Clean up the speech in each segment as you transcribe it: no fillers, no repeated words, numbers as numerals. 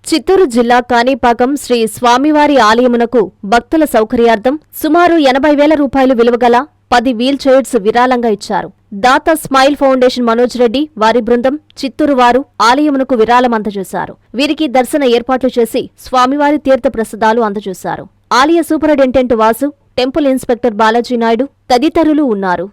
చిత్తూరు జిల్లా కాణిపాకం శ్రీ స్వామివారి ఆలయమునకు భక్తుల సౌకర్యార్థం సుమారు 80,000 రూపాయలు విలువగల 10 వీల్ చైర్స్ విరాళంగా ఇచ్చారు. దాత స్మైల్ ఫౌండేషన్ మనోజ్ రెడ్డి వారి బృందం చిత్తూరు వారు ఆలయమునకు విరాళం అందజేశారు. వీరికి దర్శన ఏర్పాట్లు చేసి స్వామివారి తీర్థ ప్రసాదాలు అందజేశారు. ఆలయ superintendent Vasu, temple inspector Balaji Naidu తదితరులు ఉన్నారు.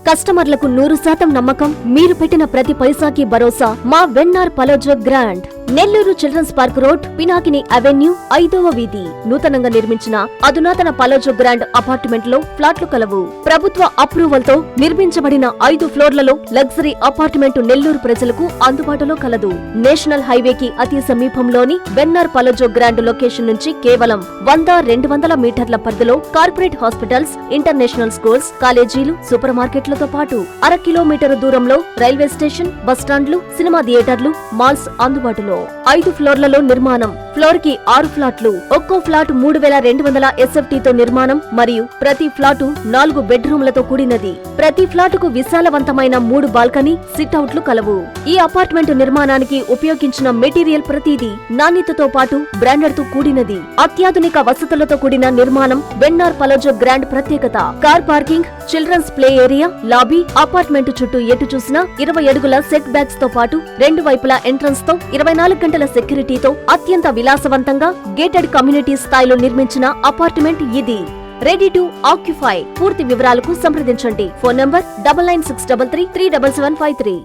కస్టమర్లకు 100% నమ్మకం, మీరు పెట్టిన ప్రతి పైసాకి భరోసా మా Vennar పలోజో grand. Nellore children's park road, Pinakini avenue, 5వ వీధి. నూతనంగా నిర్మించిన అధునాతన పలోజో గ్రాండ్ అపార్ట్మెంట్ లో ఫ్లాట్లు కలవు. ప్రభుత్వ అప్రూవల్ తో నిర్మించబడిన 5 ఫ్లోర్లలో లగ్జరీ అపార్ట్మెంట్ నెల్లూరు ప్రజలకు అందుబాటులో కలదు. నేషనల్ హైవేకి అతి సమీపంలోని వెన్నార్ పలోజో గ్రాండ్ లొకేషన్ నుంచి కేవలం 100-200 మీటర్ల పరిధిలో కార్పొరేట్ హాస్పిటల్స్, ఇంటర్నేషనల్ స్కూల్స్, కాలేజీలు, సూపర్ మార్కెట్లతో పాటు 1/2 కిలోమీటర్ దూరంలో రైల్వే స్టేషన్, బస్టాండ్లు, సినిమా థియేటర్లు, మాల్స్ అందుబాటులో. 5 ఫ్లోర్లలో నిర్మాణం. ఫ్లోర్ కి 6 ఫ్లాట్లు. ఒక్కో ఫ్లాట్ 3,200 SFT తో నిర్మాణం మరియు ప్రతి ఫ్లాటు 4 బెడ్రూమ్లతో కూడినది. ప్రతి ఫ్లాటుకు విశాలవంతమైన 3 బాల్కనీ, సిట్అవుట్లు కలవు. ఈ అపార్ట్మెంట్ నిర్మాణానికి ఉపయోగించిన మెటీరియల్ ప్రతిదీ నాణ్యతతో పాటు బ్రాండెడ్ తో కూడినది. అత్యాధునిక వసతులతో కూడిన నిర్మాణం వెన్నార్ పలోజో గ్రాండ్ ప్రత్యేకత. Car parking, children's play area, lobby, apartment చుట్టూ ఎటు చూసినా 20 అడుగుల సెట్ బ్యాక్స్ తో పాటు 2 వైపులా ఎంట్రన్స్ తో 24 గంటల సెక్యూరిటీతో అత్యంత విలాసవంతంగా గేటెడ్ కమ్యూనిటీ స్థాయిలో నిర్మించిన అపార్ట్మెంట్ ఇది. Ready to occupy. పూర్తి వివరాలకు సంప్రదించండి. Phone number 9963337753.